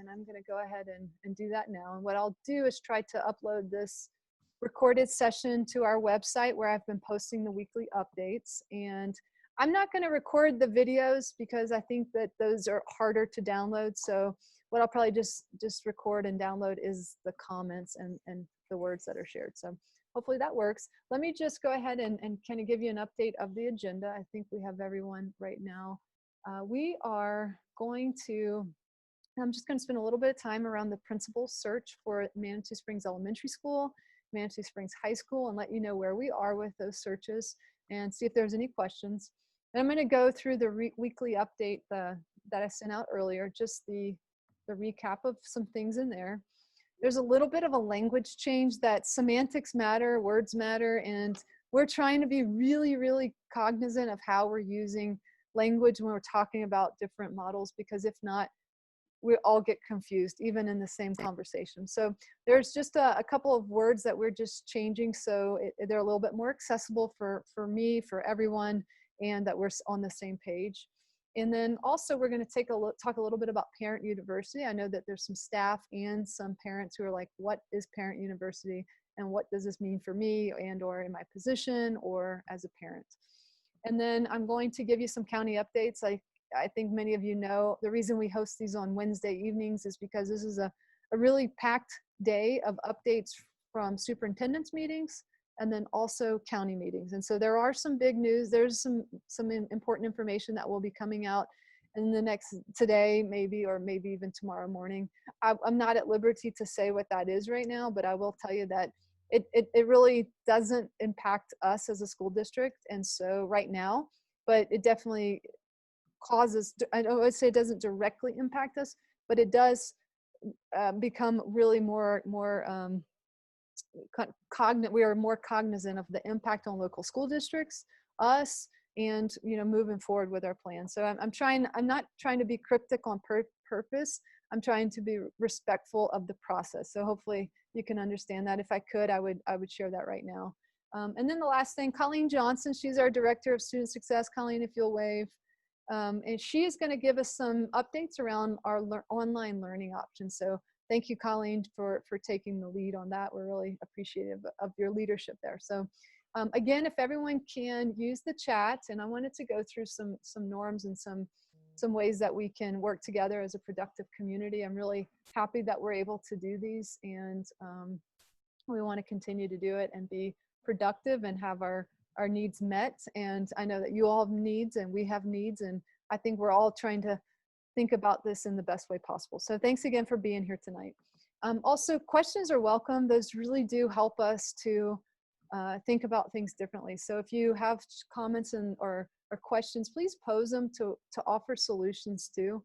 and I'm going to go ahead and do that now. And what I'll do is try to upload this recorded session to our website where I've been posting the weekly updates. And I'm not going to record the videos because I think that those are harder to download. So what I'll probably just record and download is the comments and the words that are shared. So hopefully that works. Let me just go ahead and kind of give you an update of the agenda. I think we have everyone right now. We are going to, I'm just going to spend a little bit of time around the principal search for Manitou Springs Elementary School, Manitou Springs High School, and let you know where we are with those searches and see if there's any questions. And I'm going to go through the weekly update that I sent out earlier, just the recap of some things in there. There's a little bit of a language change that semantics matter, words matter, and we're trying to be really, really cognizant of how we're using language when we're talking about different models, because if not, we all get confused, even in the same conversation. So there's just a couple of words that we're just changing so they're a little bit more accessible for me, for everyone, and that we're on the same page. And then also we're going to talk a little bit about Parent University. I know that there's some staff and some parents who are like, what is Parent University and what does this mean for me and or in my position or as a parent? And then I'm going to give you some county updates. I think many of you know the reason we host these on Wednesday evenings is because this is a really packed day of updates from superintendent's meetings and then also county meetings. And so there are some big news. There's some important information that will be coming out in the next today, maybe, or maybe even tomorrow morning. I'm not at liberty to say what that is right now, but I will tell you that it really doesn't impact us as a school district. And so right now, but it definitely causes, I would say it doesn't directly impact us, but it does become really more we are more cognizant of the impact on local school districts, us, and moving forward with our plan. So I'm not trying to be cryptic on purpose. I'm trying to be respectful of the process. So hopefully you can understand that. If I could, I would share that right now. And then the last thing, Colleen Johnson, she's our Director of Student Success. Colleen, if you'll wave. And she is going to give us some updates around our online learning options. So thank you, Colleen, for taking the lead on that. We're really appreciative of your leadership there. So again, if everyone can use the chat, and I wanted to go through some norms and some ways that we can work together as a productive community. I'm really happy that we're able to do these, and we want to continue to do it and be productive and have our needs met. And I know that you all have needs and we have needs, and I think we're all trying to think about this in the best way possible. So thanks again for being here tonight. Also, questions are welcome. Those really do help us to think about things differently. So if you have comments or questions, please pose them to offer solutions to.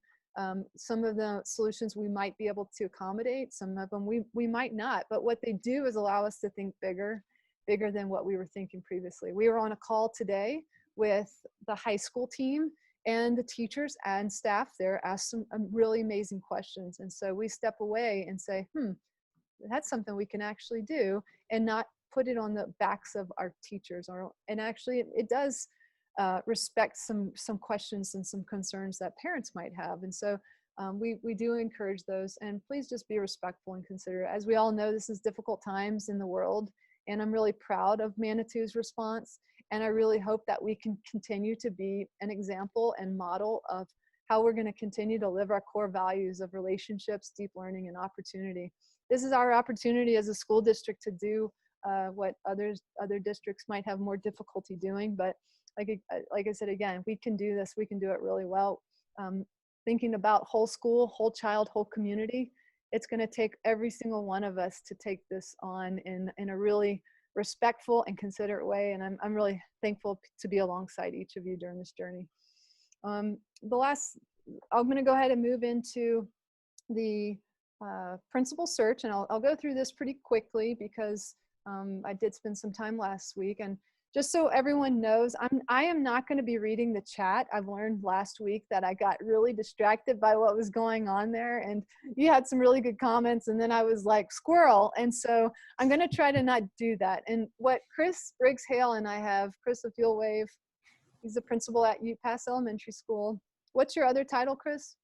Some of the solutions we might be able to accommodate, some of them we might not, but what they do is allow us to think bigger than what we were thinking previously. We were on a call today with the high school team, and the teachers and staff there asked some really amazing questions. And so we step away and say, that's something we can actually do, and not put it on the backs of our teachers. And actually it does respect some questions and some concerns that parents might have. And so we do encourage those, and please just be respectful and considerate. As we all know, this is difficult times in the world, and I'm really proud of Manitou's response. And I really hope that we can continue to be an example and model of how we're going to continue to live our core values of relationships, deep learning, and opportunity. This is our opportunity as a school district to do what other districts might have more difficulty doing. But like I said, again, we can do this. We can do it really well. Thinking about whole school, whole child, whole community, it's going to take every single one of us to take this on in a really respectful and considerate way. And I'm really thankful to be alongside each of you during this journey. I'm going to go ahead and move into the principal search, and I'll go through this pretty quickly because I did spend some time last week. And just so everyone knows, I am not going to be reading the chat. I've learned last week that I got really distracted by what was going on there, and you had some really good comments, and then I was like, squirrel. And so I'm going to try to not do that. And what Chris Briggs-Hale and I have, Chris, if you'll wave, he's the principal at UPass Elementary School. What's your other title, Chris?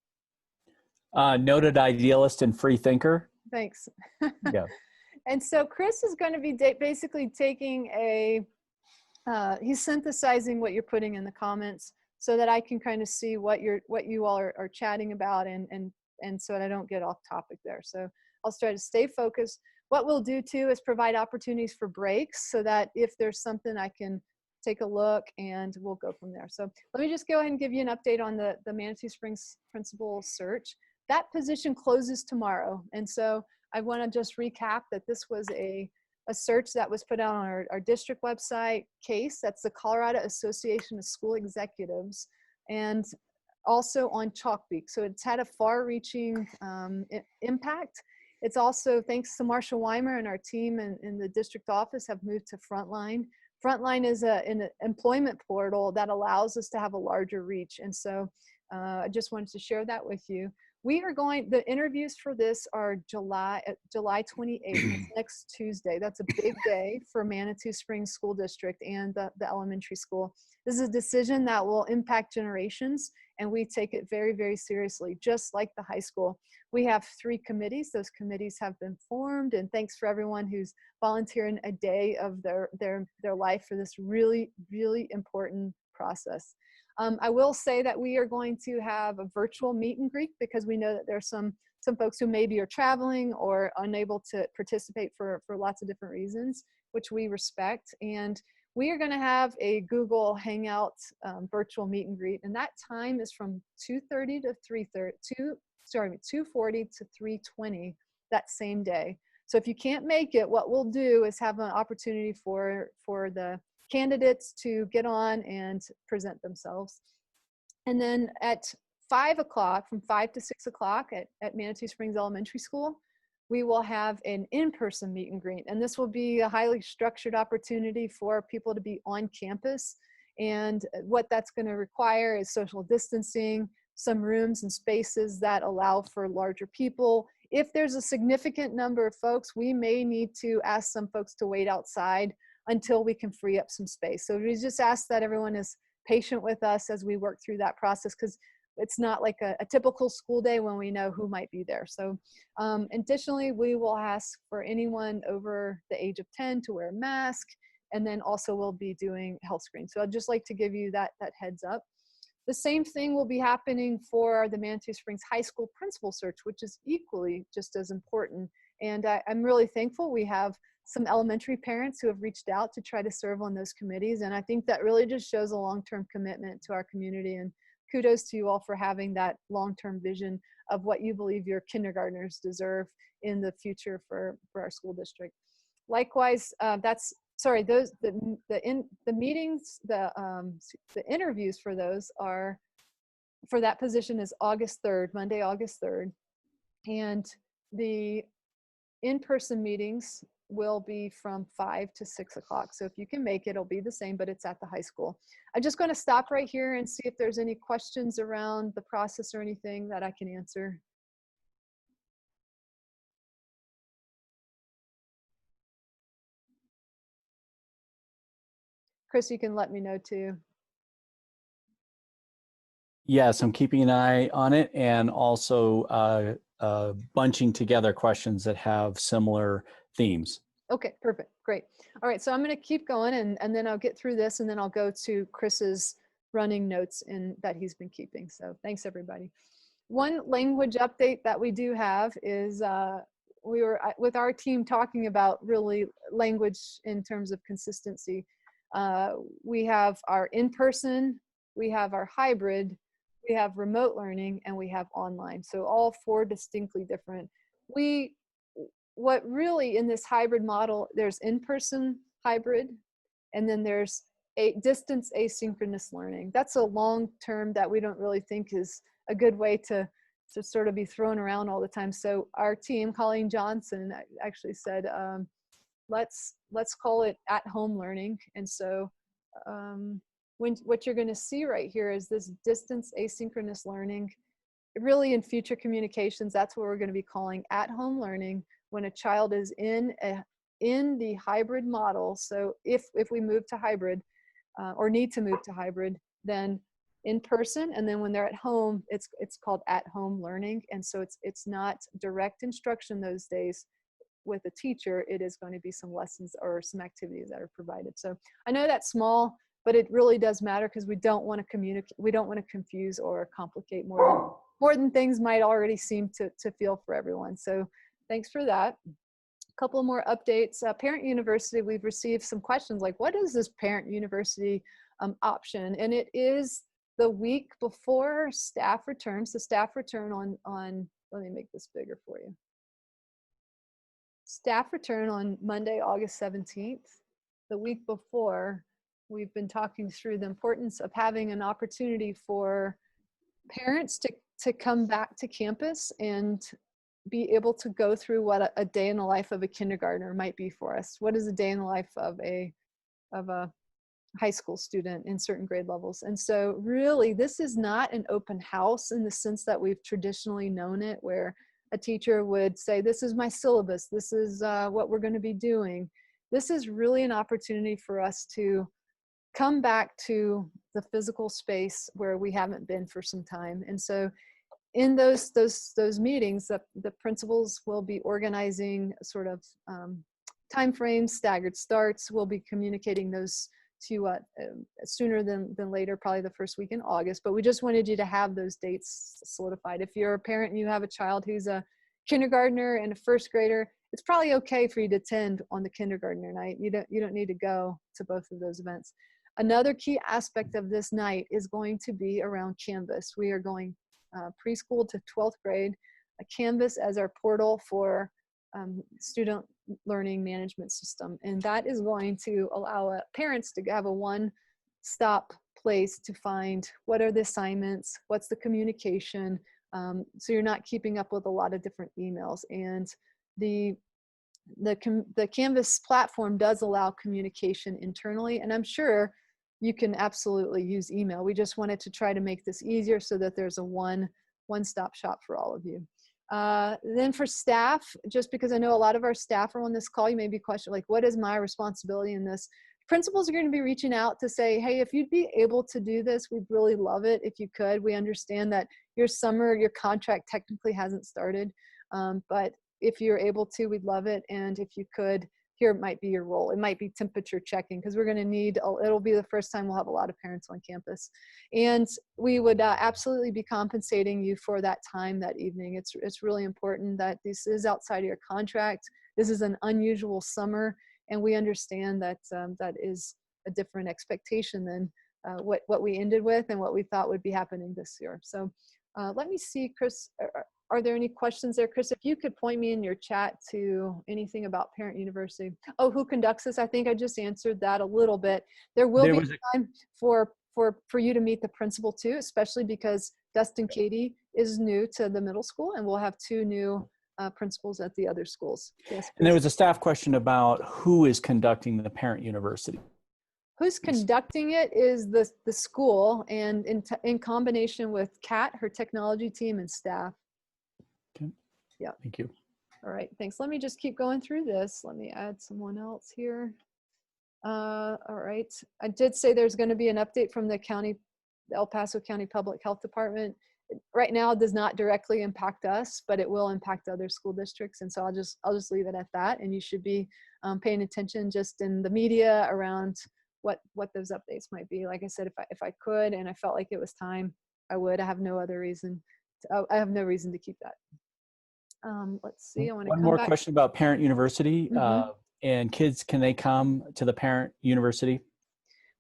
Noted idealist and free thinker. Thanks. Yeah. And so Chris is going to be basically taking he's synthesizing what you're putting in the comments so that I can kind of see what you all are chatting about, and so that I don't get off topic there. So I'll try to stay focused. What we'll do too is provide opportunities for breaks so that if there's something, I can take a look and we'll go from there. So let me just go ahead and give you an update on the Manitou Springs principal search. That position closes tomorrow. And so I want to just recap that this was a search that was put out on our district website, CASE, that's the Colorado Association of School Executives, and also on Chalkbeak. So it's had a far-reaching impact. It's also, thanks to Marsha Weimer and our team in the district office, have moved to Frontline. Frontline is an employment portal that allows us to have a larger reach. And so I just wanted to share that with you. The interviews for this are July 28th, next Tuesday. That's a big day for Manitou Springs School District and the elementary school. This is a decision that will impact generations, and we take it very, very seriously, just like the high school. We have 3 committees. Those committees have been formed, and thanks for everyone who's volunteering a day of their life for this really, really important process. I will say that we are going to have a virtual meet and greet because we know that there's some folks who maybe are traveling or unable to participate for lots of different reasons, which we respect. And we are going to have a Google Hangout virtual meet and greet, and that time is from 2:30 to 3:30, 2:40 to 3:20 that same day. So if you can't make it, what we'll do is have an opportunity for the candidates to get on and present themselves. And then at 5 o'clock, from 5 to 6 o'clock at Manitou Springs Elementary School, we will have an in-person meet and greet. And this will be a highly structured opportunity for people to be on campus. And what that's going to require is social distancing, some rooms and spaces that allow for larger people. If there's a significant number of folks, we may need to ask some folks to wait outside until we can free up some space. So we just ask that everyone is patient with us as we work through that process, because it's not like a typical school day when we know who might be there. So additionally, we will ask for anyone over the age of 10 to wear a mask, and then also we'll be doing health screens. So I'd just like to give you that heads up. The same thing will be happening for the Manitou Springs High School principal search, which is equally just as important. And I'm really thankful we have some elementary parents who have reached out to try to serve on those committees. And I think that really just shows a long-term commitment to our community. And kudos to you all for having that long-term vision of what you believe your kindergartners deserve in the future for our school district. Likewise, the interviews for those for that position is August 3rd, Monday, August 3rd. And the in-person meetings will be from 5 to 6 o'clock. So if you can make it, it'll be the same, but it's at the high school. I'm just going to stop right here and see if there's any questions around the process or anything that I can answer. Chris, you can let me know too. Yes, I'm keeping an eye on it, and also bunching together questions that have similar themes. Okay, perfect, great. All right, so I'm going to keep going, and then I'll get through this, and then I'll go to Chris's running notes that he's been keeping. So thanks, everybody. One language update that we do have is we were with our team talking about really language in terms of consistency. We have our in-person, we have our hybrid, we have remote learning, and we have online. So all 4 distinctly different. What really in this hybrid model, there's in-person hybrid, and then there's distance asynchronous learning. That's a long term that we don't really think is a good way to sort of be thrown around all the time. So our team, Colleen Johnson, actually said, let's call it at-home learning. And so what you're going to see right here is this distance asynchronous learning. Really in future communications, that's what we're going to be calling at-home learning when a child is in the hybrid model. So if we move to hybrid or need to move to hybrid, then in person, and then when they're at home, it's called at home learning. And so it's not direct instruction those days with a teacher. It is going to be some lessons or some activities that are provided. So I know that's small, but it really does matter, because we don't want to communicate, we don't want to confuse or complicate more than things might already seem to feel for everyone. So thanks for that. A couple more updates. Parent University, we've received some questions like, what is this Parent University option? And it is the week before staff return. So staff return on, let me make this bigger for you. Staff return on Monday, August 17th. The week before, we've been talking through the importance of having an opportunity for parents to come back to campus and be able to go through what a day in the life of a kindergartner might be for us. What is a day in the life of a high school student in certain grade levels? And so really, this is not an open house in the sense that we've traditionally known it, where a teacher would say, this is my syllabus, this is what we're going to be doing. This is really an opportunity for us to come back to the physical space where we haven't been for some time. And so in those meetings, the principals will be organizing sort of timeframes, staggered starts. We'll be communicating those to you sooner than later, probably the first week in August. But we just wanted you to have those dates solidified. If you're a parent and you have a child who's a kindergartner and a first grader, it's probably okay for you to attend on the kindergartner night. You don't need to go to both of those events. Another key aspect of this night is going to be around Canvas. We are going preschool to 12th grade, a Canvas as our portal for student learning management system. And that is going to allow parents to have a one-stop place to find what are the assignments, what's the communication, so you're not keeping up with a lot of different emails. And the Canvas platform does allow communication internally, and I'm sure you can absolutely use email. We just wanted to try to make this easier so that there's a one-stop shop for all of you. Then for staff, just because I know a lot of our staff are on this call, you may be questioning, like, what is my responsibility in this? Principals are going to be reaching out to say, hey, if you'd be able to do this, we'd really love it if you could. We understand that your contract technically hasn't started, but if you're able to, we'd love it. And if you could, here might be your role. It might be temperature checking, because we're going to need, it'll be the first time we'll have a lot of parents on campus. And we would absolutely be compensating you for that time that evening. It's really important that this is outside of your contract. This is an unusual summer, and we understand that that is a different expectation than what we ended with and what we thought would be happening this year. So let me see, Chris, are there any questions there? Chris, if you could point me in your chat to anything about Parent University. Oh, who conducts this? I think I just answered that a little bit. There will be time for you to meet the principal too, especially because Dustin Katie is new to the middle school, and we'll have 2 new principals at the other schools. Yes, please. And there was a staff question about who is conducting the Parent University. Who's conducting it is the school, and in combination with Kat, her technology team, and staff. Okay. Yeah. Thank you. All right, thanks. Let me just keep going through this. Let me add someone else here. All right. I did say there's going to be an update from the El Paso County Public Health Department. Right now, it does not directly impact us, but it will impact other school districts. And so I'll just leave it at that. And you should be paying attention just in the media around what those updates might be. Like I said, if I could and I felt like it was time, I would. I have no other reason. I have no reason to keep that. Let's see. I want to One more question about Parent University. Mm-hmm. And kids, can they come to the Parent University?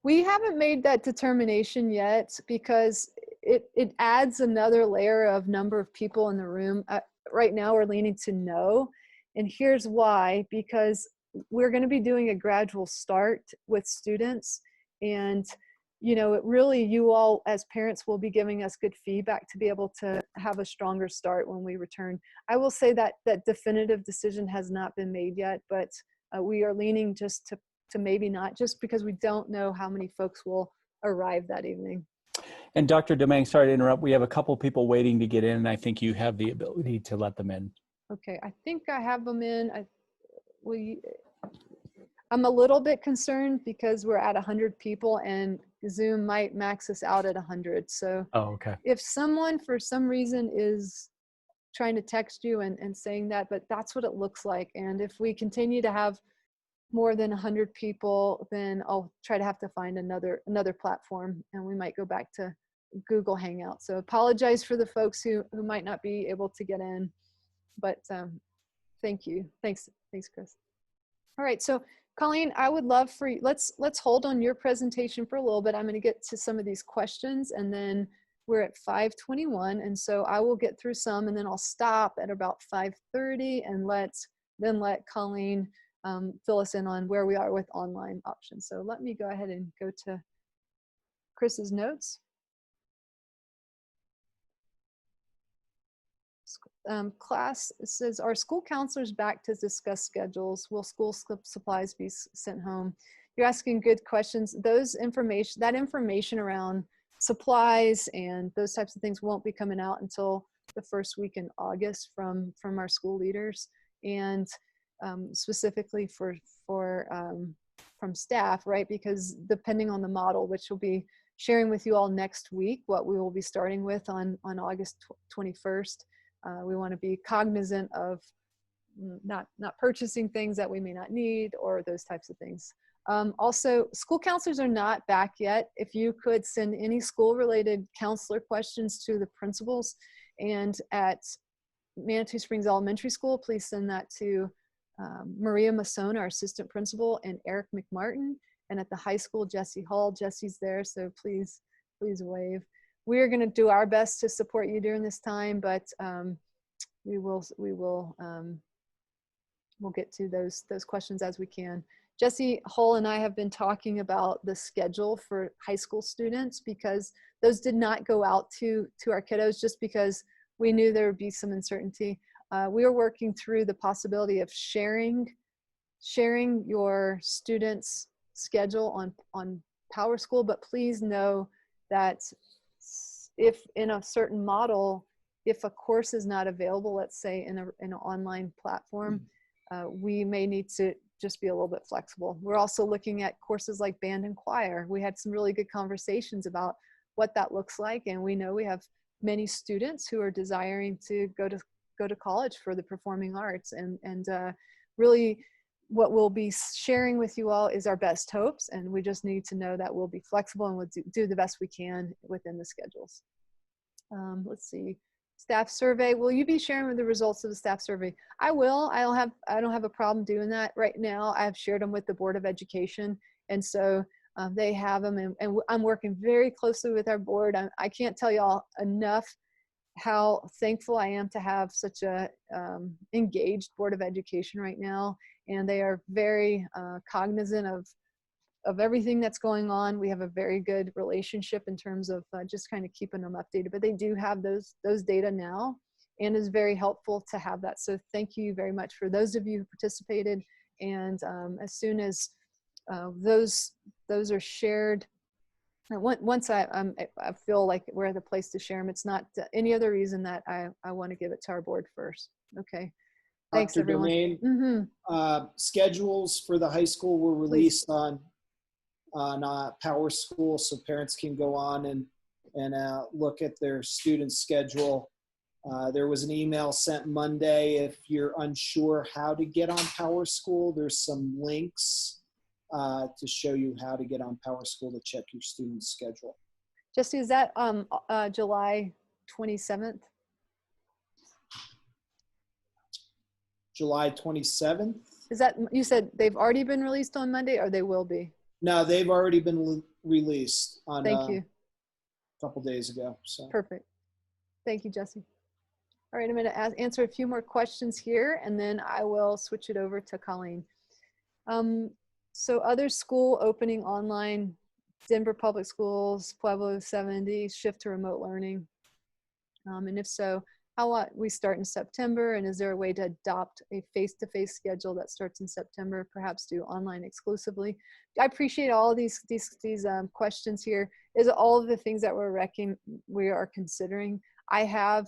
We haven't made that determination yet, because it adds another layer of number of people in the room. Right now, we're leaning to no. And here's why: because we're going to be doing a gradual start with students. And, you know, it really, you all as parents will be giving us good feedback to be able to have a stronger start when we return. I will say that that definitive decision has not been made yet, but we are leaning just to maybe not, just because we don't know how many folks will arrive that evening. And Dr. Domingue, sorry to interrupt. We have a couple people waiting to get in, and I think you have the ability to let them in. Okay, I think I have them in. I'm a little bit concerned because we're at 100 people and Zoom might max us out at 100. So Oh, okay. if someone for some reason is trying to text you and saying that, but that's what it looks like. And if we continue to have more than 100 people, then I'll try to have to find another platform, and we might go back to Google Hangout. So apologize for the folks who might not be able to get in, but thank you. Thanks, Chris. All right, so Colleen, I would love for you, let's hold on your presentation for a little bit. I'm going to get to some of these questions, and then we're at 5:21, and so I will get through some, and then I'll stop at about 5:30 and let Colleen fill us in on where we are with online options. So let me go ahead and go to Chris's notes. Class says, are school counselors back to discuss schedules? Will school supplies be sent home? You're asking good questions. That information around supplies and those types of things won't be coming out until the first week in August from our school leaders, and specifically from staff, right? Because depending on the model, which we'll be sharing with you all next week, what we will be starting with on August 21st. We want to be cognizant of not purchasing things that we may not need or those types of things. Also, school counselors are not back yet. If you could send any school-related counselor questions to the principals, and at Manitou Springs Elementary School, please send that to Maria Masson, our assistant principal, and Eric McMartin. And at the high school, Jesse Hall. Jesse's there, so please wave. We are going to do our best to support you during this time, but we'll get to those questions as we can. Jesse Hull and I have been talking about the schedule for high school students, because those did not go out to our kiddos just because we knew there would be some uncertainty. We are working through the possibility of sharing your students' schedule on PowerSchool, but please know that if in a certain model, if a course is not available, let's say in an online platform, we may need to just be a little bit flexible. We're also looking at courses like band and choir. We had some really good conversations about what that looks like, and we know we have many students who are desiring to go to college for the performing arts, and really what we'll be sharing with you all is our best hopes, and we just need to know that we'll be flexible and we'll do the best we can within the schedules. Let's see. Staff survey. Will you be sharing the results of the staff survey? I will. I don't have a problem doing that right now. I've shared them with the Board of Education, and so they have them, and I'm working very closely with our board. I can't tell y'all enough how thankful I am to have such a engaged Board of Education right now, and they are very cognizant of everything that's going on. We have a very good relationship in terms of just kind of keeping them updated, but they do have those data now, and is very helpful to have that. So thank you very much for those of you who participated. And as soon as those are shared, once I feel like we're at the place to share them, it's not any other reason that I want to give it to our board first. Okay. Thanks, Dr. everyone. Domain, schedules for the high school were released on PowerSchool, so parents can go on and look at their student schedule. There was an email sent Monday. If you're unsure how to get on PowerSchool, there's some links to show you how to get on PowerSchool to check your student schedule. Jesse, is that July 27th? July 27th? Is that, you said they've already been released on Monday, or they will be? No, they've already been released on Thank you. A couple days ago. So Perfect. Thank you, Jesse. All right, I'm going to answer a few more questions here, and then I will switch it over to Colleen. So other school opening online, Denver Public Schools, Pueblo 70, shift to remote learning. And if so, how we start in September, and is there a way to adopt a face-to-face schedule that starts in September, perhaps do online exclusively? I appreciate all of these questions here. Is all of the things that we are considering. I have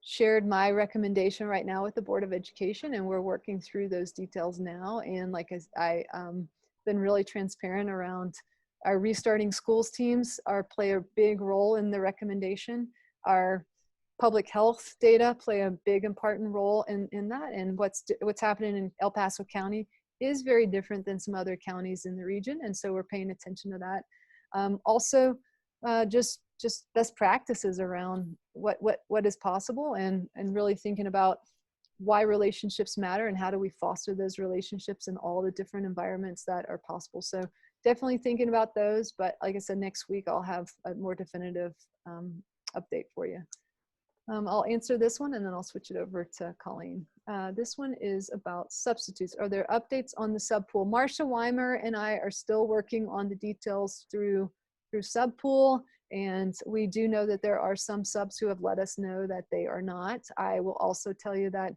shared my recommendation right now with the Board of Education, and we're working through those details now. And like I been really transparent around our restarting schools teams play a big role in the recommendation. Our public health data play a big important role in that. And what's happening in El Paso County is very different than some other counties in the region. And so we're paying attention to that. Also, just best practices around what is possible, and really thinking about why relationships matter and how do we foster those relationships in all the different environments that are possible. So definitely thinking about those, but like I said, next week I'll have a more definitive update for you. I'll answer this one and then I'll switch it over to Colleen. This one is about substitutes. Are there updates on the subpool? Marcia Weimer and I are still working on the details through subpool, and we do know that there are some subs who have let us know that they are not. I will also tell you that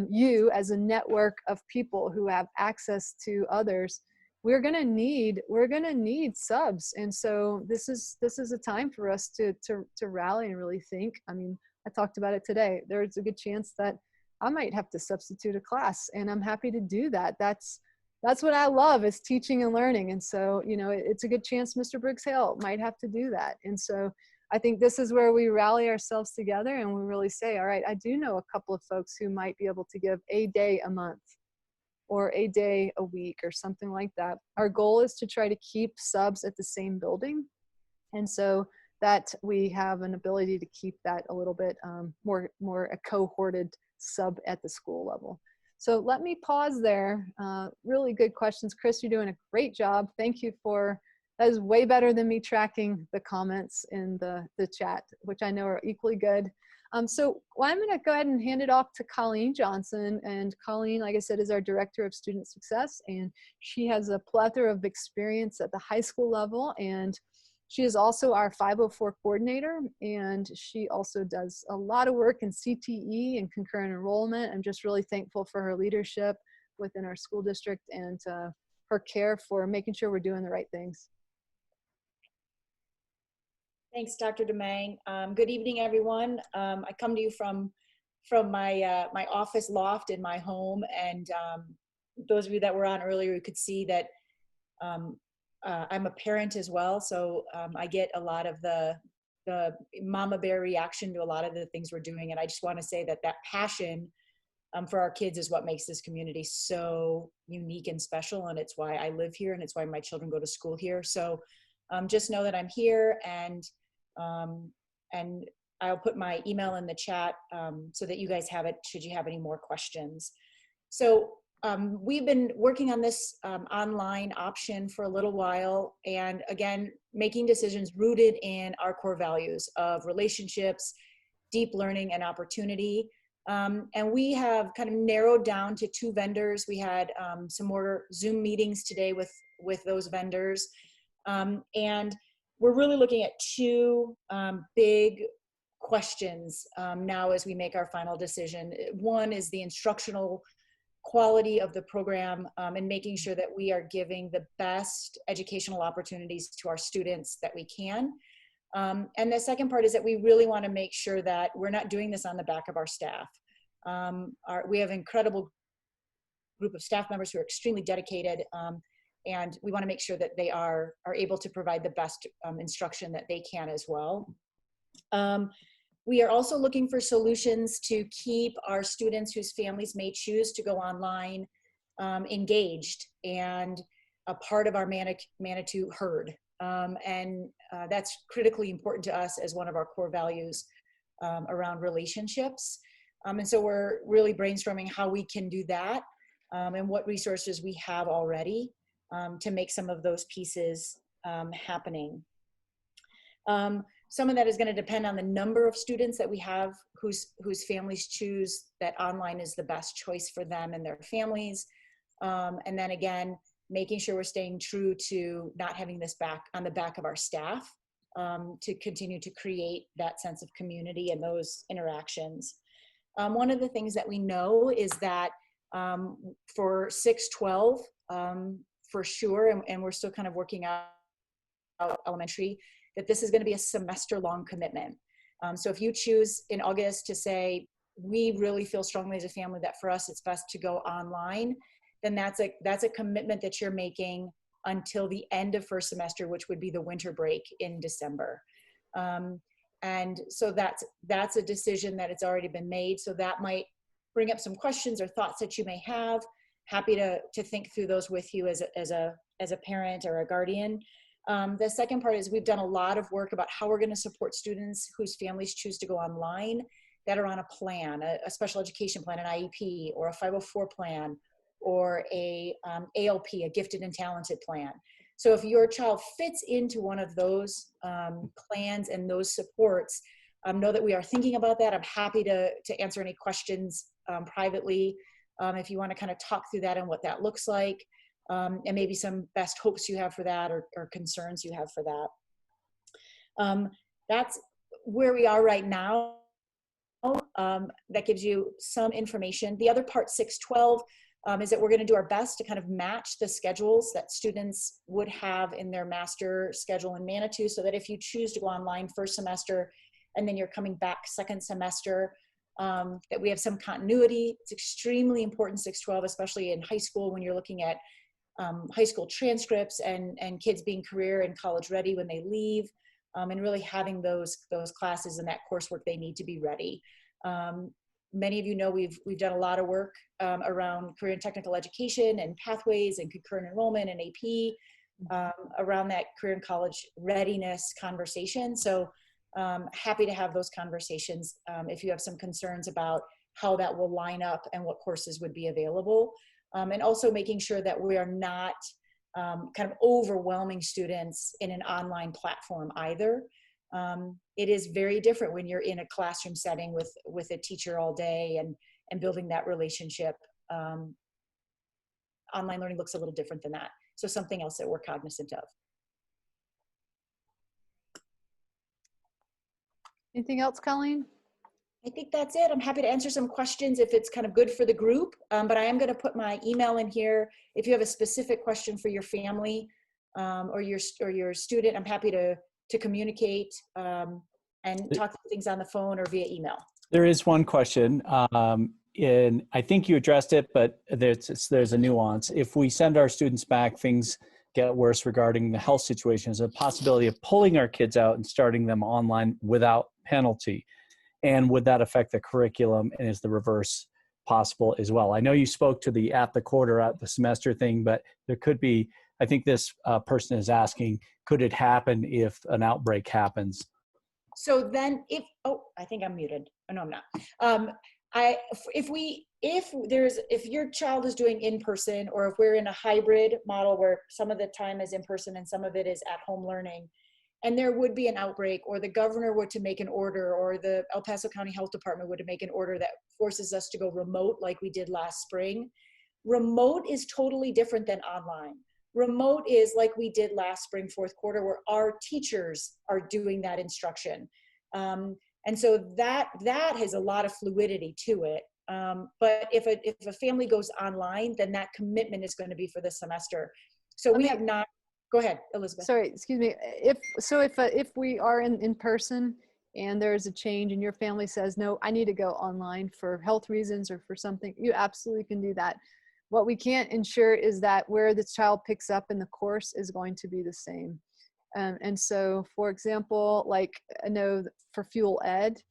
you, as a network of people who have access to others, we're gonna need subs, and so this is a time for us to rally and really think. I mean, I talked about it today. There's a good chance that I might have to substitute a class, and I'm happy to do that. That's what I love, is teaching and learning. And so, you know, it's a good chance Mr. Briggs Hale might have to do that. And so I think this is where we rally ourselves together and we really say, all right, I do know a couple of folks who might be able to give a day a month or a day a week or something like that. Our goal is to try to keep subs at the same building. And so that we have an ability to keep that a little bit more a cohorted sub at the school level. So let me pause there. Really good questions. Chris, you're doing a great job. Thank you that is way better than me tracking the comments in the chat, which I know are equally good. So I'm gonna go ahead and hand it off to Colleen Johnson. And Colleen, like I said, is our Director of Student Success, and she has a plethora of experience at the high school level, and she is also our 504 coordinator, and she also does a lot of work in CTE and concurrent enrollment. I'm just really thankful for her leadership within our school district and her care for making sure we're doing the right things. Thanks, Dr. Demang. Good evening, everyone. I come to you from my my office loft in my home, and those of you that were on earlier could see that I'm a parent as well, so I get a lot of the mama bear reaction to a lot of the things we're doing, and I just want to say that passion for our kids is what makes this community so unique and special, and it's why I live here, and it's why my children go to school here. So just know that I'm here, and I'll put my email in the chat so that you guys have it should you have any more questions. So we've been working on this online option for a little while, and again, making decisions rooted in our core values of relationships, deep learning, and opportunity. And we have kind of narrowed down to 2 vendors. We had some more Zoom meetings today with those vendors. And we're really looking at 2 big questions now as we make our final decision. One is the instructional quality of the program and making sure that we are giving the best educational opportunities to our students that we can. And the second part is that we really want to make sure that we're not doing this on the back of our staff. We have an incredible group of staff members who are extremely dedicated, and we want to make sure that they are able to provide the best instruction that they can as well. We are also looking for solutions to keep our students whose families may choose to go online engaged and a part of our Manitou herd. And that's critically important to us as one of our core values around relationships. And so we're really brainstorming how we can do that and what resources we have already to make some of those pieces happening. Some of that is going to depend on the number of students that we have whose families choose that online is the best choice for them and their families. And then again, making sure we're staying true to not having this on the back of our staff to continue to create that sense of community and those interactions. One of the things that we know is that for 6-12, for sure, and we're still kind of working out elementary, that this is going to be a semester-long commitment. So if you choose in August to say, we really feel strongly as a family that for us, it's best to go online, then that's a commitment that you're making until the end of first semester, which would be the winter break in December. And so that's a decision that it's already been made. So that might bring up some questions or thoughts that you may have. Happy to think through those with you as a parent or a guardian. The second part is we've done a lot of work about how we're going to support students whose families choose to go online that are on a plan, a special education plan, an IEP, or a 504 plan, or a ALP, a gifted and talented plan. So if your child fits into one of those plans and those supports, know that we are thinking about that. I'm happy to answer any questions privately if you want to kind of talk through that and what that looks like, and maybe some best hopes you have for that, or concerns you have for that. That's where we are right now. That gives you some information. The other part, 612, is that we're going to do our best to kind of match the schedules that students would have in their master schedule in Manitou, so that if you choose to go online first semester and then you're coming back second semester, that we have some continuity. It's extremely important, 612, especially in high school when you're looking at high school transcripts and kids being career and college ready when they leave, and really having those classes and that coursework they need to be ready. Many of you know we've done a lot of work around career and technical education and pathways and concurrent enrollment and AP around that career and college readiness conversation. So happy to have those conversations if you have some concerns about how that will line up and what courses would be available. And also making sure that we are not kind of overwhelming students in an online platform either. It is very different when you're in a classroom setting with a teacher all day and building that relationship. Online learning looks a little different than that. So something else that we're cognizant of. Anything else, Colleen? I think that's it. I'm happy to answer some questions if it's kind of good for the group, but I am going to put my email in here. If you have a specific question for your family or your student, I'm happy to communicate and talk through things on the phone or via email. There is one question, and I think you addressed it, but there's a nuance. If we send our students back, things get worse regarding the health situation. There's a possibility of pulling our kids out and starting them online without penalty. And would that affect the curriculum, and is the reverse possible as well? I know you spoke to the at the quarter, at the semester thing, but there could be, I think this person is asking, could it happen if an outbreak happens? So then I think I'm muted. Oh, no, I'm not. If your child is doing in-person, or if we're in a hybrid model where some of the time is in-person and some of it is at-home learning, and there would be an outbreak, or the governor were to make an order, or the El Paso County Health Department would to make an order that forces us to go remote like we did last spring. Remote is totally different than online. Remote is like we did last spring, fourth quarter, where our teachers are doing that instruction. And so that has a lot of fluidity to it. But if a family goes online, then that commitment is going to be for the semester. So we have not. Go ahead, Elizabeth. Sorry, excuse me. If we are in person and there's a change and your family says, no, I need to go online for health reasons or for something, you absolutely can do that. What we can't ensure is that where the child picks up in the course is going to be the same. And so, for example, like I know for Fuel Ed,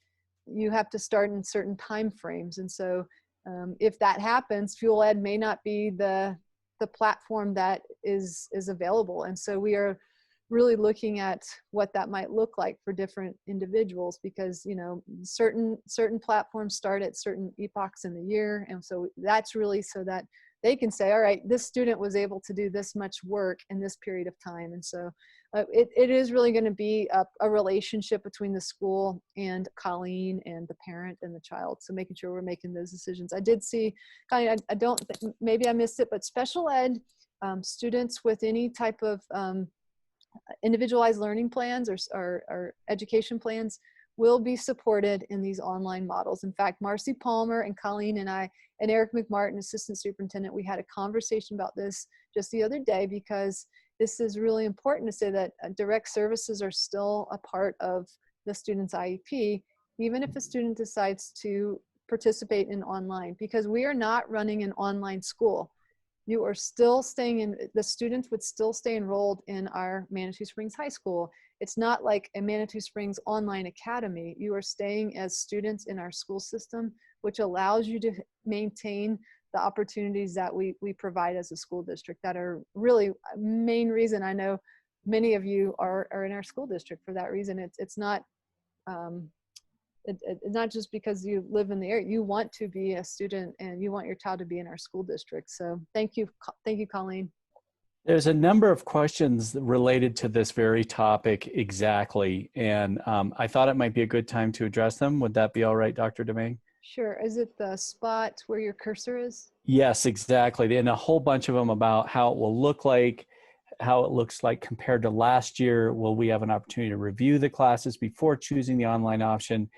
you have to start in certain time frames. And so if that happens, Fuel Ed may not be the platform that is available. And so we are really looking at what that might look like for different individuals, because, you know, certain platforms start at certain epochs in the year. And so that's really so that they can say, all right, this student was able to do this much work in this period of time. And so it is really going to be a relationship between the school and Colleen and the parent and the child. So making sure we're making those decisions. I did see, Colleen, I don't, maybe I missed it, but special ed students with any type of individualized learning plans or education plans will be supported in these online models. In fact, Marcy Palmer and Colleen and I and Eric McMartin, assistant superintendent, we had a conversation about this just the other day, because this is really important to say that direct services are still a part of the student's IEP, even if a student decides to participate in online, because we are not running an online school. You are still staying in, the students would still stay enrolled in our Manitou Springs High School. It's not like a Manitou Springs online academy. You are staying as students in our school system, which allows you to maintain the opportunities that we provide as a school district that are really main reason I know many of you are in our school district for that reason. It's not, not just because you live in the area. You want to be a student and you want your child to be in our school district. So thank you, Colleen. There's a number of questions related to this very topic exactly, and I thought it might be a good time to address them. Would that be all right, Dr. Domingue? Sure. Is it the spot where your cursor is? Yes, exactly. And a whole bunch of them about how it will look like, how it looks like compared to last year. Will we have an opportunity to review the classes before choosing the online option?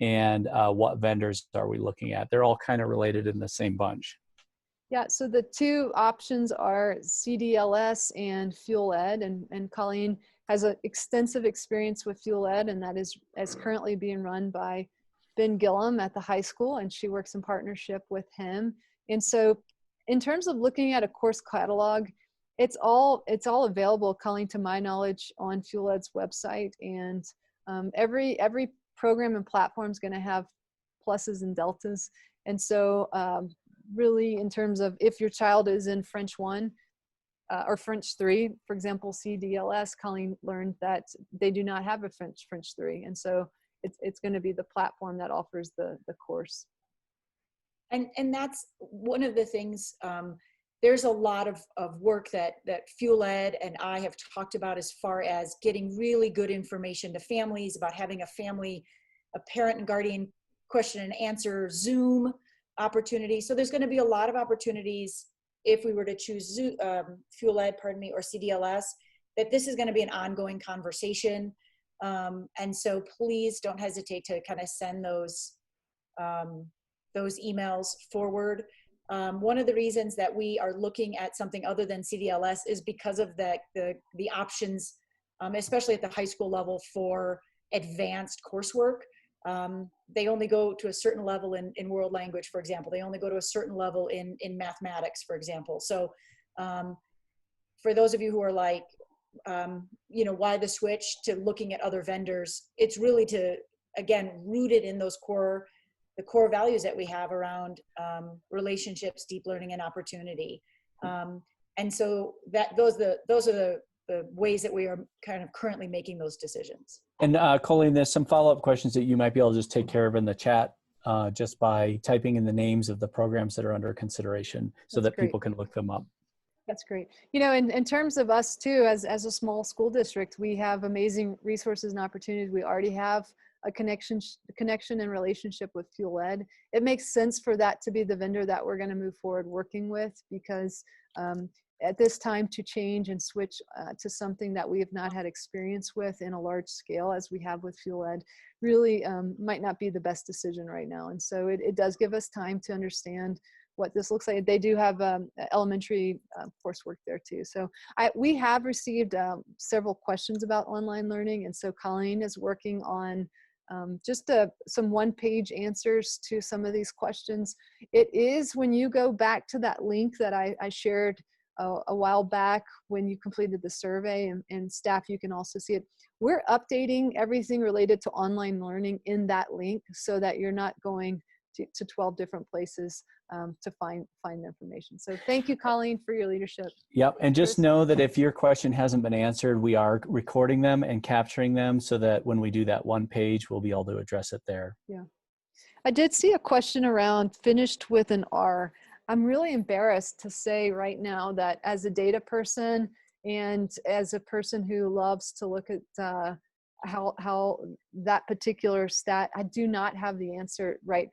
And what vendors are we looking at? They're all kind of related in the same bunch. Yeah, so the two options are CDLS and Fuel Ed, and Colleen has an extensive experience with Fuel Ed, and that is currently being run by Ben Gillum at the high school, and she works in partnership with him. And so in terms of looking at a course catalog, it's all available, Colleen, to my knowledge, on Fuel Ed's website, and every program and platform is going to have pluses and deltas. And so really, in terms of if your child is in French 1 or French 3, for example, CDLS, Colleen learned that they do not have a French 3. And so it's going to be the platform that offers the course. And that's one of the things, there's a lot of work that Fuel Ed and I have talked about as far as getting really good information to families about having a parent and guardian question and answer Zoom opportunity. So there's going to be a lot of opportunities if we were to choose Fuel Ed, or CDLS, that this is going to be an ongoing conversation. And so please don't hesitate to kind of send those emails forward. One of the reasons that we are looking at something other than CDLS is because of the options, especially at the high school level, for advanced coursework. They only go to a certain level in world language, for example. They only go to a certain level in mathematics, for example. So for those of you who are like, why the switch to looking at other vendors, it's really to, again, root it in the core values that we have around relationships, deep learning, and opportunity. And so those are the ways that we are kind of currently making those decisions. And Colleen, there's some follow-up questions that you might be able to just take care of in the chat just by typing in the names of the programs that are under consideration so That's that great. people can look them up. That's great. In terms of us too, as a small school district, we have amazing resources and opportunities. We already have a connection and relationship with Fuel Ed. It makes sense for that to be the vendor that we're going to move forward working with, because at this time to change and switch to something that we have not had experience with in a large scale as we have with Fuel Ed really might not be the best decision right now. And so it does give us time to understand what this looks like. They do have elementary coursework there too. So we have received several questions about online learning. And so Colleen is working on just some one-page answers to some of these questions. It is, when you go back to that link that I shared a while back when you completed the survey, and staff, you can also see it. We're updating everything related to online learning in that link so that you're not going to 12 different places to find information. So thank you, Colleen, for your leadership. Yep, and just Chris? know that if your question hasn't been answered, we are recording them and capturing them so that when we do that one page, we'll be able to address it there. Yeah. I did see a question around finished with an R. I'm really embarrassed to say right now that as a data person and as a person who loves to look at how that particular stat, I do not have the answer right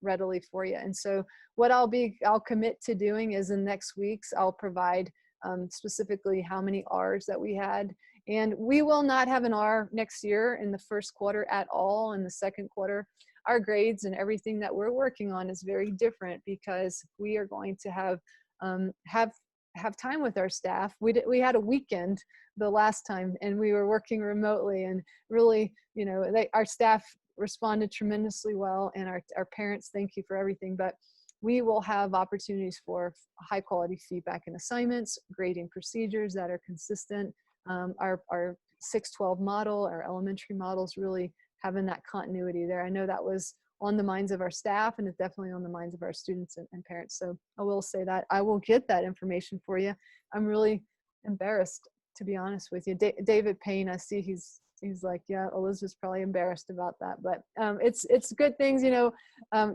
readily for you. And so what I'll commit to doing is in next week's, I'll provide specifically how many R's that we had. And we will not have an R next year in the first quarter at all. In the second quarter, our grades and everything that we're working on is very different because we are going to have time with our staff. We had a weekend the last time and we were working remotely, and really, our staff responded tremendously well, and our parents, thank you for everything. But we will have opportunities for high quality feedback and assignments, grading procedures that are consistent. Our 612 model, our elementary models, really having that continuity there. I know that was on the minds of our staff, and it's definitely on the minds of our students and parents. So I will say that I will get that information for you. I'm really embarrassed, to be honest with you. David Payne, I see he's like, yeah, Elizabeth's probably embarrassed about that, but it's good things, you know.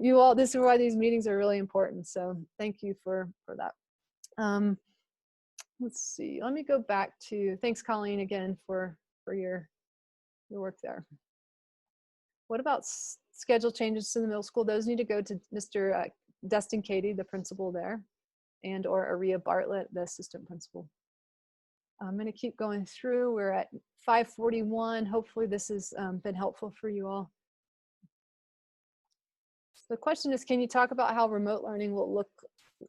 You all, this is why these meetings are really important. So thank you for that. Let's see. Let me go back to, thanks, Colleen, again for your work there. What about schedule changes to the middle school? Those need to go to Mr. Dustin Cady, the principal there, and or Aria Bartlett, the assistant principal. I'm going to keep going through. We're at 5:41. Hopefully this has been helpful for you all. So the question is, can you talk about how remote learning will look,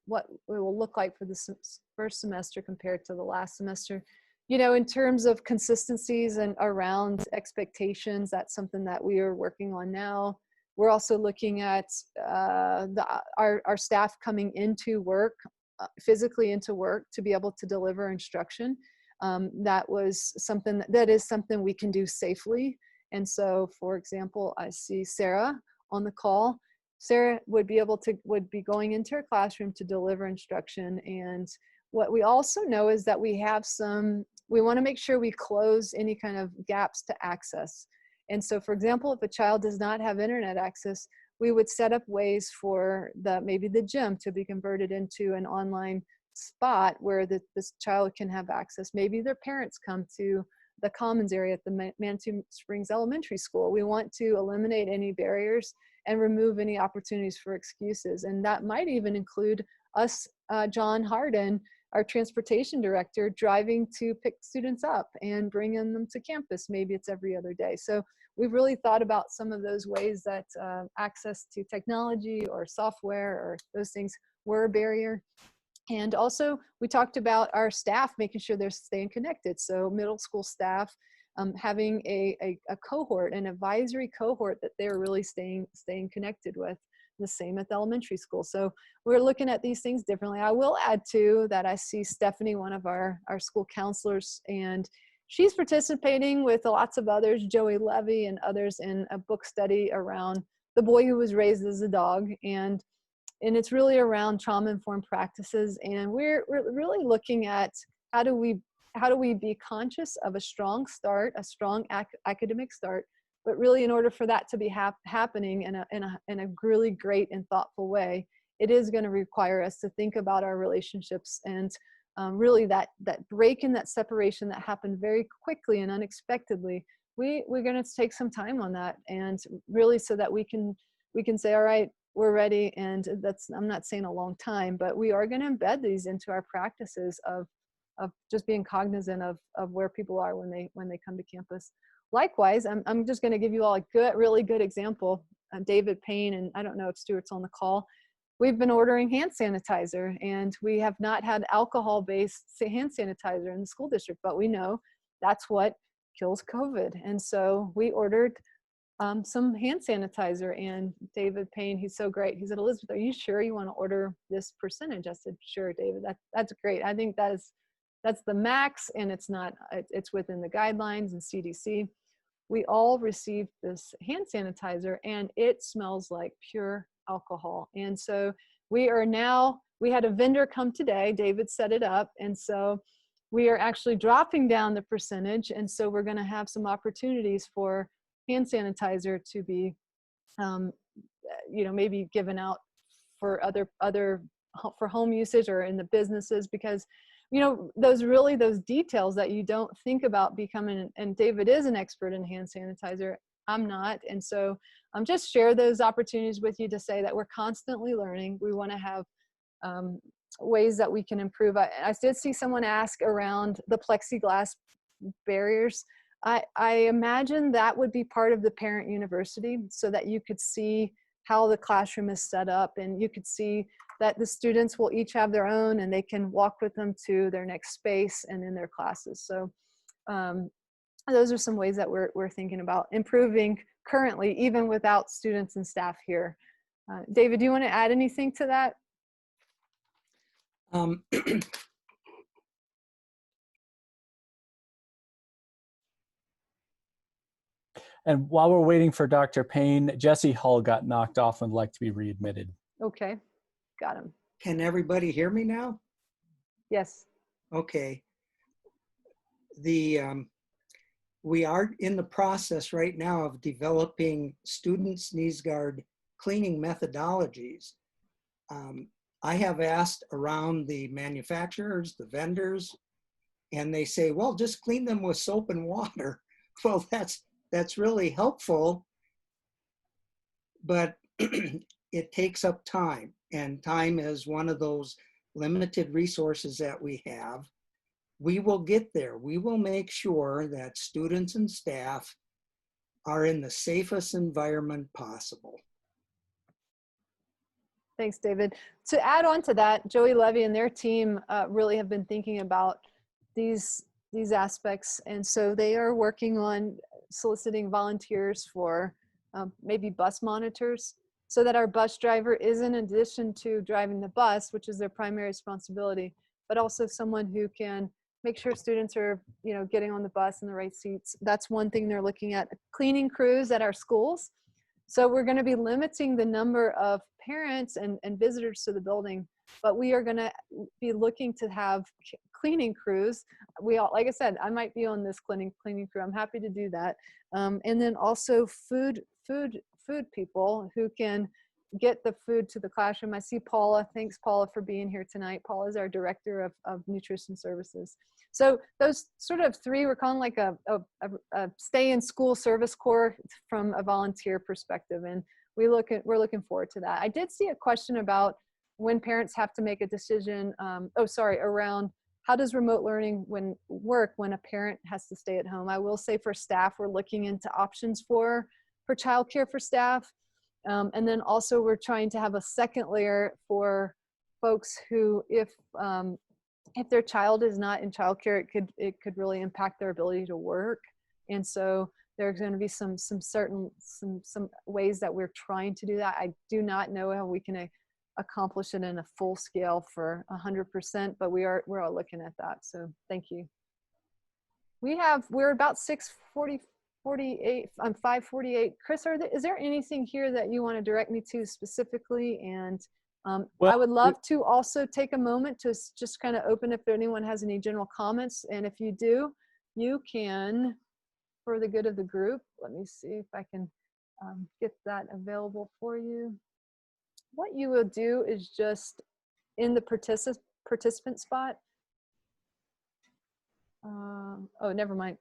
what it will look like for the first semester compared to the last semester? You know, in terms of consistencies and around expectations, that's something that we are working on now. We're also looking at our staff coming into work, physically into work, to be able to deliver instruction. That was something that is something we can do safely. And so, for example, I see Sarah on the call. Sarah would be going into her classroom to deliver instruction. And what we also know is that we want to make sure we close any kind of gaps to access. And so, for example, if a child does not have internet access, we would set up ways for maybe the gym to be converted into an online spot where this child can have access. Maybe their parents come to the commons area at the Manitou Springs Elementary School. We want to eliminate any barriers and remove any opportunities for excuses. And that might even include us, John Harden, our transportation director, driving to pick students up and bringing them to campus. Maybe it's every other day. So we've really thought about some of those ways that access to technology or software or those things were a barrier. And also, we talked about our staff making sure they're staying connected. So middle school staff having a cohort, an advisory cohort that they're really staying connected with. The same at the elementary school. So we're looking at these things differently. I will add too that I see Stephanie, one of our school counselors, and she's participating with lots of others, Joey Levy and others, in a book study around The Boy Who Was Raised as a Dog. And it's really around trauma-informed practices. And we're really looking at how do we be conscious of a strong start, a strong academic start, but really in order for that to be happening in a really great and thoughtful way, it is going to require us to think about our relationships and really that break in that separation that happened very quickly and unexpectedly. We're going to take some time on that, and really so that we can say, all right, we're ready. And that's, I'm not saying a long time, but we are going to embed these into our practices of just being cognizant of where people are when they come to campus. Likewise, I'm just going to give you all a really good example. David Payne, and I don't know if Stuart's on the call. We've been ordering hand sanitizer, and we have not had alcohol-based hand sanitizer in the school district, but we know that's what kills COVID. And so we ordered some hand sanitizer, and David Payne, he's so great. He said, Elizabeth, are you sure you want to order this percentage? I said, sure, David, that's great. I think that's the max, and it's within the guidelines and CDC. We all received this hand sanitizer, and it smells like pure alcohol. And so we had a vendor come today, David set it up, and so we are actually dropping down the percentage. And so we're going to have some opportunities for hand sanitizer to be, maybe given out for for home usage or in the businesses, because those details that you don't think about becoming, and David is an expert in hand sanitizer, I'm not. And so I'm just share those opportunities with you to say that we're constantly learning. We want to have ways that we can improve. I did see someone ask around the plexiglass barriers. I imagine that would be part of the parent university, so that you could see how the classroom is set up, and you could see that the students will each have their own, and they can walk with them to their next space and in their classes. So those are some ways that we're thinking about improving currently, even without students and staff here. David, do you want to add anything to that? Um, And while we're waiting for Dr. Payne, Jesse Hull got knocked off and would like to be readmitted. Okay, got him. Can everybody hear me now? Yes. Okay. We are in the process right now of developing student sneeze guard cleaning methodologies. I have asked around the manufacturers, the vendors, and they say, well, just clean them with soap and water. Well, that's really helpful, but it takes up time, and time is one of those limited resources that we have. We will get there. We will make sure that students and staff are in the safest environment possible. Thanks, David. To add on to that, Joey Levy and their team really have been thinking about these aspects. And so they are working on soliciting volunteers for maybe bus monitors, so that our bus driver is, in addition to driving the bus, which is their primary responsibility, but also someone who can make sure students are, getting on the bus in the right seats. That's one thing they're looking at. Cleaning crews at our schools. So we're going to be limiting the number of parents and visitors to the building, but we are going to be looking to have cleaning crews. We all, like I said, I might be on this cleaning crew. I'm happy to do that. And then also food people who can get the food to the classroom. I see Paula. Thanks, Paula, for being here tonight. Paula is our director of nutrition services. So those sort of three, we're calling like a stay in school service corps from a volunteer perspective. And we're looking forward to that. I did see a question about when parents have to make a decision, around how does remote learning work when a parent has to stay at home. I will say for staff, we're looking into options for childcare for staff. And then also we're trying to have a second layer for folks who, if their child is not in childcare, it could really impact their ability to work. And so there's going to be some ways that we're trying to do that. I do not know how we can accomplish it in a full scale for 100%, but we're all looking at that. So thank you. We're about 5:48. Chris, is there anything here that you want to direct me to specifically? And I would love to also take a moment to just kind of open if anyone has any general comments. And if you do, you can, for the good of the group, let me see if I can get that available for you. What you will do is just in the participant spot. Oh, never mind.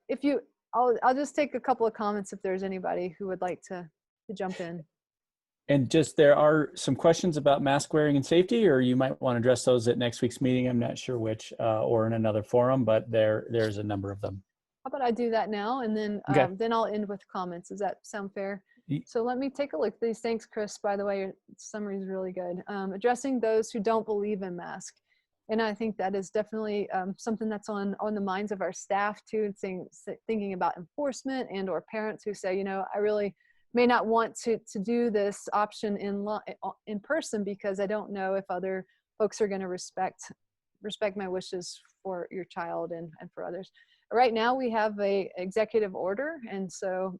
I'll just take a couple of comments if there's anybody who would like to jump in. And just, there are some questions about mask wearing and safety, or you might want to address those at next week's meeting. I'm not sure which, or in another forum, but there's a number of them. How about I do that now, and then Okay. then I'll end with comments. Does that sound fair? So let me take a look at these. Thanks, Chris. By the way, your summary is really good. Addressing those who don't believe in masks. And I think that is definitely something that's on the minds of our staff too, thinking about enforcement and or parents who say, I really may not want to do this option in person because I don't know if other folks are going to respect my wishes for your child and for others. Right now we have a executive order, and so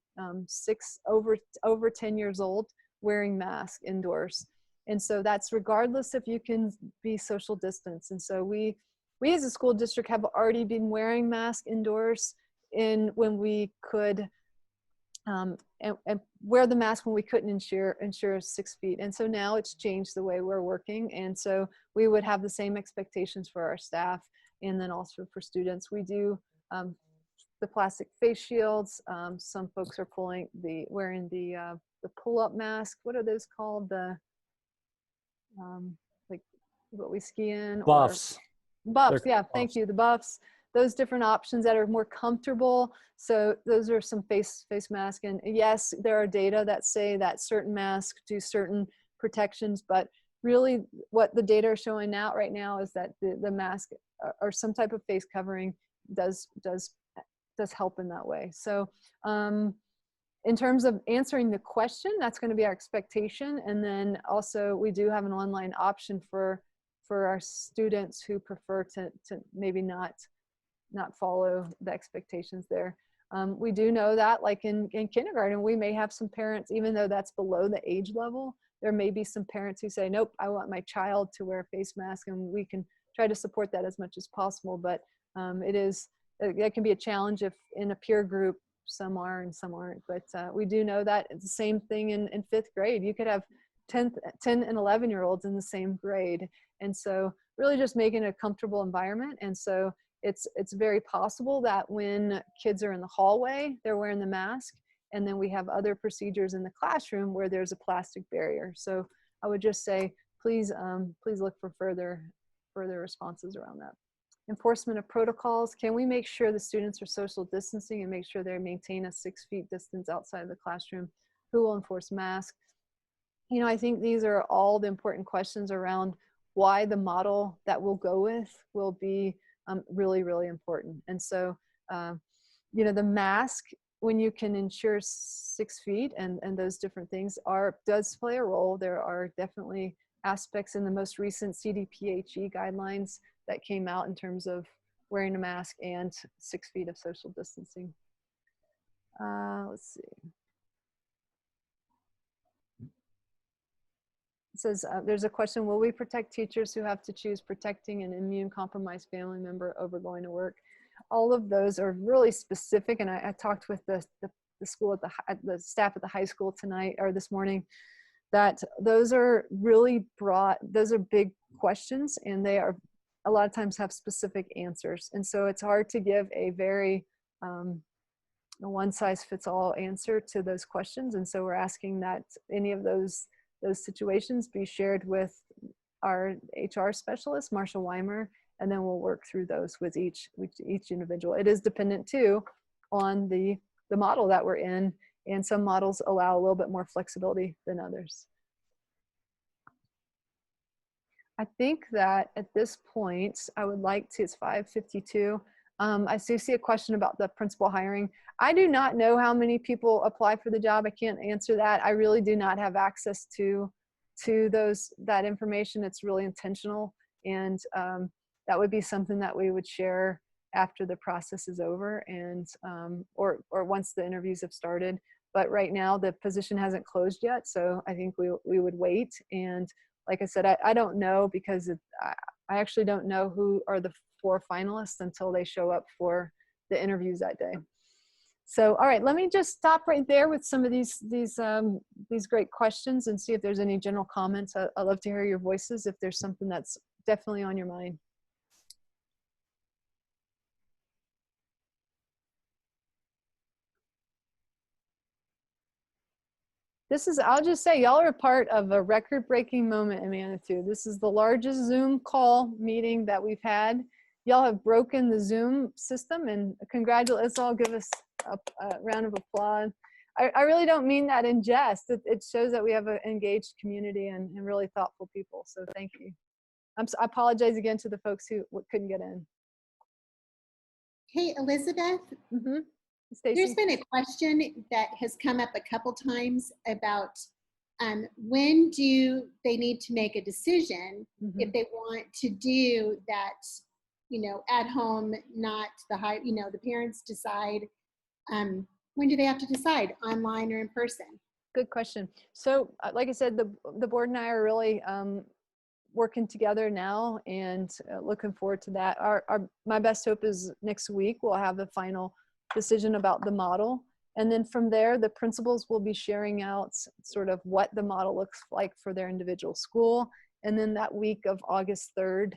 6 over 10 years old wearing masks indoors. And so that's regardless if you can be social distance. And so we as a school district have already been wearing masks indoors when we could, and wear the mask when we couldn't ensure 6 feet. And so now it's changed the way we're working. And so we would have the same expectations for our staff and then also for students. We do the plastic face shields. Some folks are wearing the pull-up mask. What are those called? Like what we ski in? Buffs. Buffs, They're yeah, thank you. The buffs, those different options that are more comfortable. So those are some face masks. And yes, there are data that say that certain masks do certain protections, but really what the data are showing right now is that the mask or some type of face covering does help in that way. So in terms of answering the question, that's going to be our expectation. And then also we do have an online option for our students who prefer to maybe not follow the expectations there. We do know that like in kindergarten, we may have some parents, even though that's below the age level, there may be some parents who say, nope, I want my child to wear a face mask, and we can try to support that as much as possible. But it can be a challenge if in a peer group, some are and some aren't. But we do know that it's the same thing in 5th grade. You could have 10 and 11-year-olds in the same grade. And so really just making it a comfortable environment. And so it's very possible that when kids are in the hallway, they're wearing the mask. And then we have other procedures in the classroom where there's a plastic barrier. So I would just say, please look for further responses around that. Enforcement of protocols. Can we make sure the students are social distancing and make sure they maintain a 6 feet distance outside of the classroom? Who will enforce masks? You know, I think these are all the important questions around why the model that we'll go with will be really, really important. And so, you know, the mask, when you can ensure 6 feet and those different things does play a role. There are definitely aspects in the most recent CDPHE guidelines that came out in terms of wearing a mask and 6 feet of social distancing. Let's see. It says, there's a question, will we protect teachers who have to choose protecting an immune compromised family member over going to work? All of those are really specific. And I talked with the school the staff at the high school tonight or this morning, that those are really broad, those are big questions, and they are a lot of times have specific answers. And so it's hard to give a very one size fits all answer to those questions. And so we're asking that any of those situations be shared with our HR specialist, Marsha Weimer, and then we'll work through those with each individual. It is dependent too on the model that we're in, and some models allow a little bit more flexibility than others. I think that at this point, I would like to, it's 5:52. I do see a question about the principal hiring. I do not know how many people apply for the job. I can't answer that. I really do not have access to that information. It's really intentional. And that would be something that we would share after the process is over and or once the interviews have started. But right now the position hasn't closed yet. So I think we would wait. And like I said, I don't know, because I actually don't know who are the 4 finalists until they show up for the interviews that day. So, all right, let me just stop right there with some of these great questions and see if there's any general comments. I'd love to hear your voices if there's something that's definitely on your mind. I'll just say, y'all are a part of a record-breaking moment in Manitou. This is the largest Zoom call meeting that we've had. Y'all have broken the Zoom system, and congratulations. Let's all give us a round of applause. I really don't mean that in jest. It shows that we have an engaged community and really thoughtful people. So thank you. I apologize again to the folks who couldn't get in. Hey, Elizabeth. Mm-hmm. There's been a question that has come up a couple times about when do they need to make a decision if they want to do that, you know, at home, not the parents decide. When do they have to decide, online or in person? Good question. So like I said, the board and I are really working together now and looking forward to that. My best hope is next week we'll have the final decision about the model. And then from there, the principals will be sharing out sort of what the model looks like for their individual school. And then that week of August 3rd,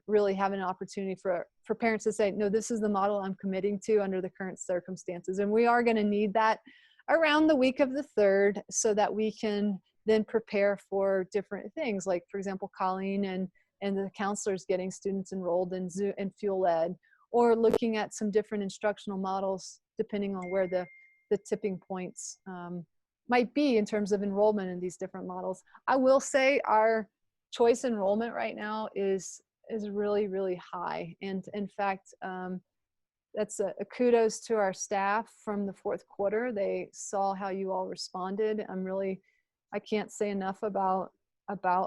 really have an opportunity for parents to say, no, this is the model I'm committing to under the current circumstances. And we are gonna need that around the week of the 3rd so that we can then prepare for different things. Like, for example, Colleen and the counselors getting students enrolled in Zoom and Fuel Ed, or looking at some different instructional models depending on where the tipping points might be in terms of enrollment in these different models. I will say our choice enrollment right now is really, really high. And in fact, that's a kudos to our staff from the fourth quarter. They saw how you all responded. I can't say enough about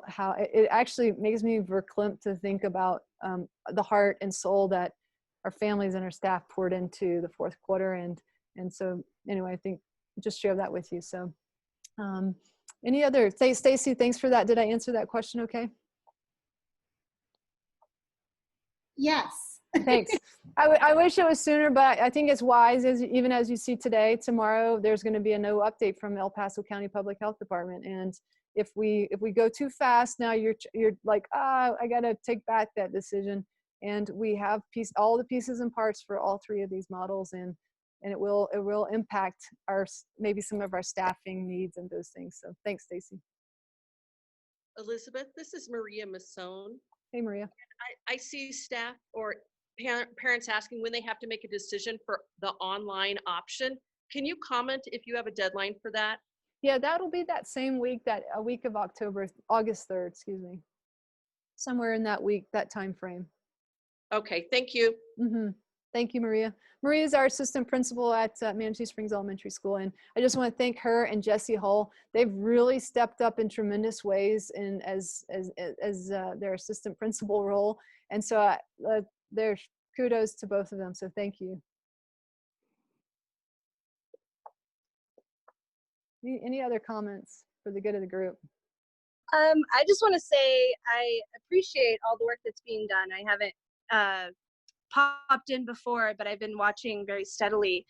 how it actually makes me verklempt to think about the heart and soul that our families and our staff poured into the fourth quarter. And so anyway, I think just share that with you. So any other, Stacy, thanks for that. Did I answer that question okay? Yes. Thanks. I wish it was sooner, but I think it's wise, even as you see today, tomorrow, there's going to be a no update from El Paso County Public Health Department. And if we go too fast, now you're like, I got to take back that decision. And we have all the pieces and parts for all three of these models, and it will impact maybe some of our staffing needs and those things. So thanks, Stacy. Elizabeth, this is Maria Masson. Hey, Maria. I see staff or parents asking when they have to make a decision for the online option. Can you comment if you have a deadline for that? Yeah, that'll be that same week, a week of August 3rd, excuse me. Somewhere in that week, that time frame. Okay, thank you. Mm-hmm. Thank you, Maria. Maria is our assistant principal at Manitou Springs Elementary School. And I just want to thank her and Jesse Hull. They've really stepped up in tremendous ways as their assistant principal role. And so there's kudos to both of them. So thank you. Any other comments for the good of the group? I just want to say I appreciate all the work that's being done. I haven't popped in before, but I've been watching very steadily,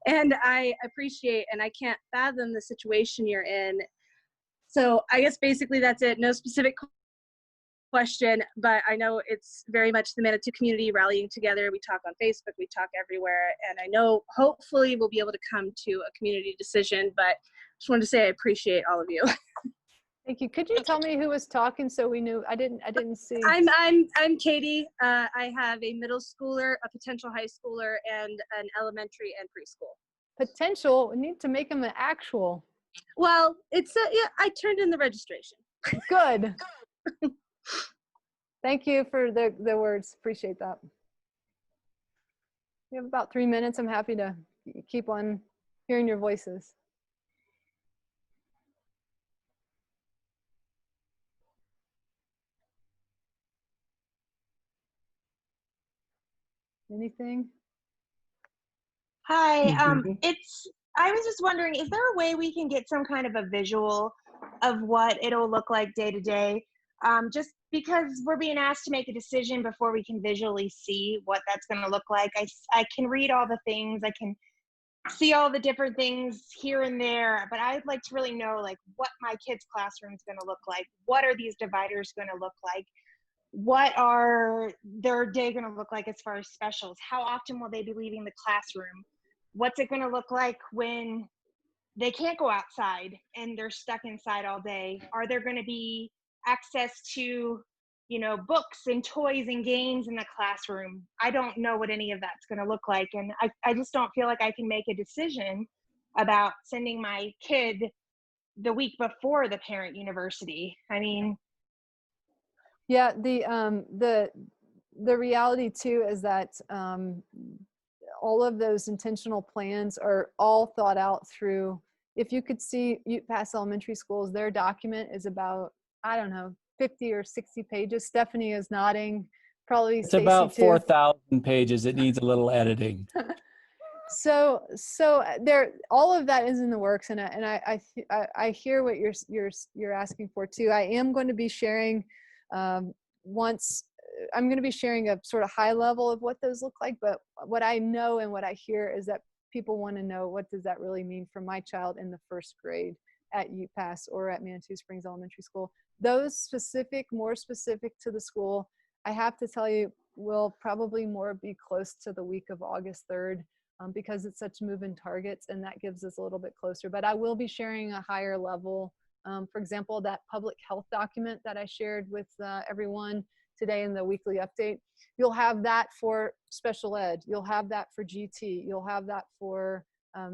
and I appreciate and I can't fathom the situation you're in. So I guess basically that's it. No specific question, but I know it's very much the Manitou community rallying together. We talk on Facebook, we talk everywhere, and I know hopefully we'll be able to come to a community decision, but just wanted to say I appreciate all of you. Thank you. Could you tell me who was talking so we knew? I didn't see. I'm Katie. I have a middle schooler, a potential high schooler, and an elementary and preschool. Potential. We need to make them an actual. Well, yeah, I turned in the registration. Good. Thank you for the words. Appreciate that. We have about 3 minutes. I'm happy to keep on hearing your voices. Anything? Hi, I was just wondering, is there a way we can get some kind of a visual of what it'll look like day to day? Just because we're being asked to make a decision before we can visually see what that's going to look like. I can read all the things, I can see all the different things here and there, but I'd like to really know like what my kids' classroom is going to look like. What are these dividers going to look like? What are their day going to look like as far as specials? How often will they be leaving the classroom? What's it going to look like when they can't go outside and they're stuck inside all day? Are there going to be access to, books and toys and games in the classroom? I don't know what any of that's going to look like. And I just don't feel like I can make a decision about sending my kid the week before the parent university. I mean, yeah, the reality too is that all of those intentional plans are all thought out through. If you could see Ute Pass Elementary Schools, their document is about, I don't know, 50 or 60 pages. Stephanie is nodding. Probably It's Stacy about too. 4,000 pages. It needs a little editing. So there, all of that is in the works, and I hear what you're asking for too. I am going to be sharing I'm going to be sharing a sort of high level of what those look like, but what I know and what I hear is that people want to know, what does that really mean for my child in the first grade at Ute Pass or at Manitou Springs Elementary School? Those more specific to the school, I have to tell you, will probably more be close to the week of August 3rd because it's such moving targets, and that gives us a little bit closer. But I will be sharing a higher level. For example, that public health document that I shared with everyone today in the weekly update, you'll have that for special ed, you'll have that for GT, you'll have that for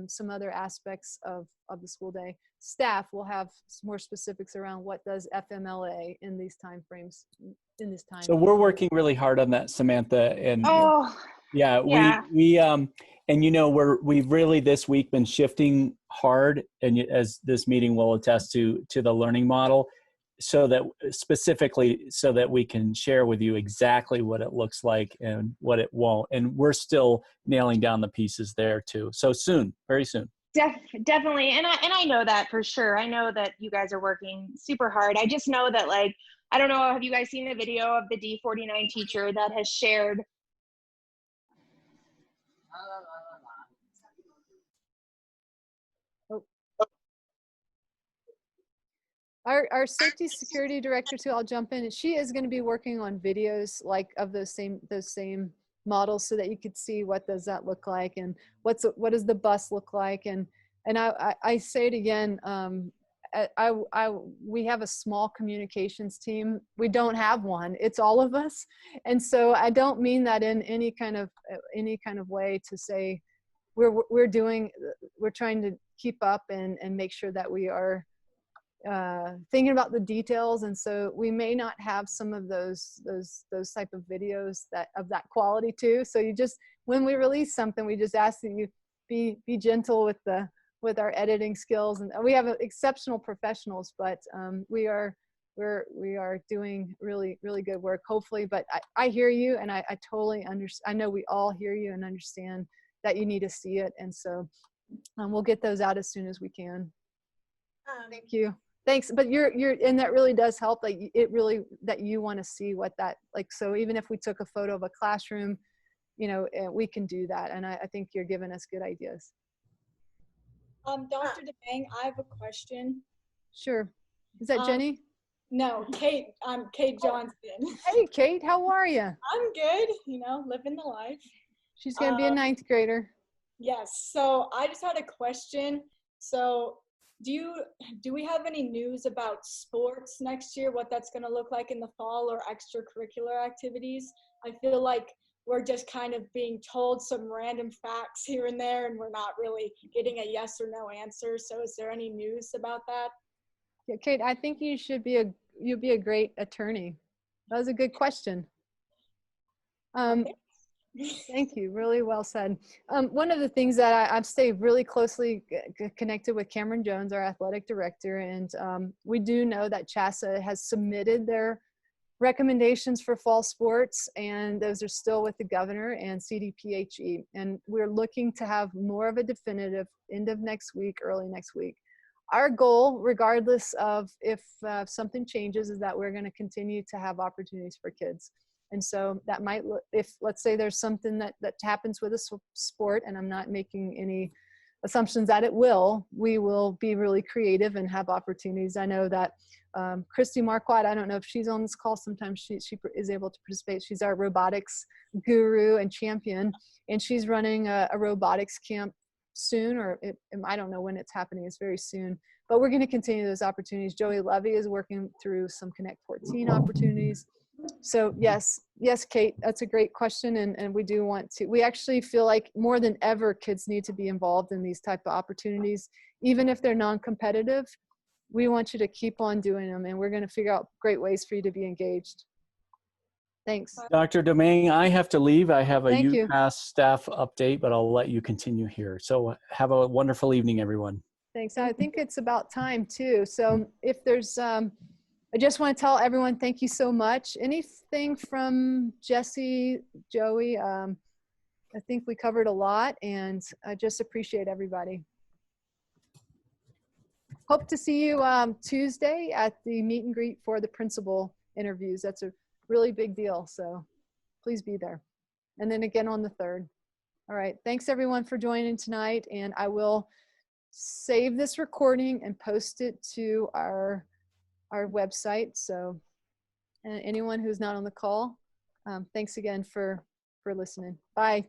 some other aspects of the school day. Staff will have more specifics around what does FMLA in these time frames, in this time. So we're working really hard on that, Samantha, and Yeah, Yeah. and you know, we've really this week been shifting hard, and as this meeting will attest to the learning model, so that specifically so that we can share with you exactly what it looks like and what it won't. And we're still nailing down the pieces there too. So soon, very soon. Definitely. And I know that for sure. I know that you guys are working super hard. I just know that, like, I don't know, have you guys seen the video of the D49 teacher that has shared? Our safety security director too, I'll jump in, and she is going to be working on videos like of those same models so that you could see what does that look like and what does the bus look like. And I say it again, we have a small communications team. We don't have one. It's all of us. And so I don't mean that in any kind of way to say we're trying to keep up and make sure that we are thinking about the details. And so we may not have some of those type of videos of that quality too. So you just, when we release something, we just ask that you be gentle with our editing skills. And we have exceptional professionals, but we are doing really, really good work, hopefully. But I hear you, and I totally understand. I know we all hear you and understand that you need to see it. And so we'll get those out as soon as we can. Thank you. Thanks. But and that really does help. Like that you want to see what that, like, so even if we took a photo of a classroom, you know, we can do that. And I think you're giving us good ideas. Dr. DeBang, I have a question. Sure. Is that Jenny? No, Kate. I'm Kate Johnston. Hey, Kate, how are you? I'm good, you know, living the life. She's going to be a 9th grader. Yes. So I just had a question. So do we have any news about sports next year, what that's going to look like in the fall, or extracurricular activities? I feel like we're just kind of being told some random facts here and there, and we're not really getting a yes or no answer. So is there any news about that? Yeah, Kate, I think you'll be a great attorney. That was a good question. Thank you. Really well said. One of the things that I've stayed really closely connected with Cameron Jones, our athletic director, and we do know that CHSAA has submitted their recommendations for fall sports, and those are still with the governor and CDPHE. And we're looking to have more of a definitive end of next week, early next week. Our goal, regardless of if something changes, is that we're going to continue to have opportunities for kids. And so that might, if let's say there's something that happens with a sport, and I'm not making any assumptions that it will, we will be really creative and have opportunities. I know that Christy Marquardt, I don't know if she's on this call, sometimes she is able to participate. She's our robotics guru and champion, and she's running a robotics camp soon, or I don't know when it's happening. It's very soon, but we're going to continue those opportunities. Joey Levy is working through some Connect 14 opportunities. So yes, Kate, that's a great question. And we do want to, we actually feel like more than ever, kids need to be involved in these type of opportunities, even if they're non-competitive. We want you to keep on doing them, and we're going to figure out great ways for you to be engaged. Thanks. Dr. Domingue, I have to leave. I have a Thank you. UMass staff update, but I'll let you continue here. So have a wonderful evening, everyone. Thanks. I think it's about time too. So if there's, I just want to tell everyone, thank you so much. Anything from Jesse, Joey? I think we covered a lot, and I just appreciate everybody. Hope to see you Tuesday at the meet and greet for the principal interviews. That's a really big deal, so please be there. And then again on the 3rd. All right, thanks everyone for joining tonight, and I will save this recording and post it to our website. So anyone who's not on the call, thanks again for listening. Bye.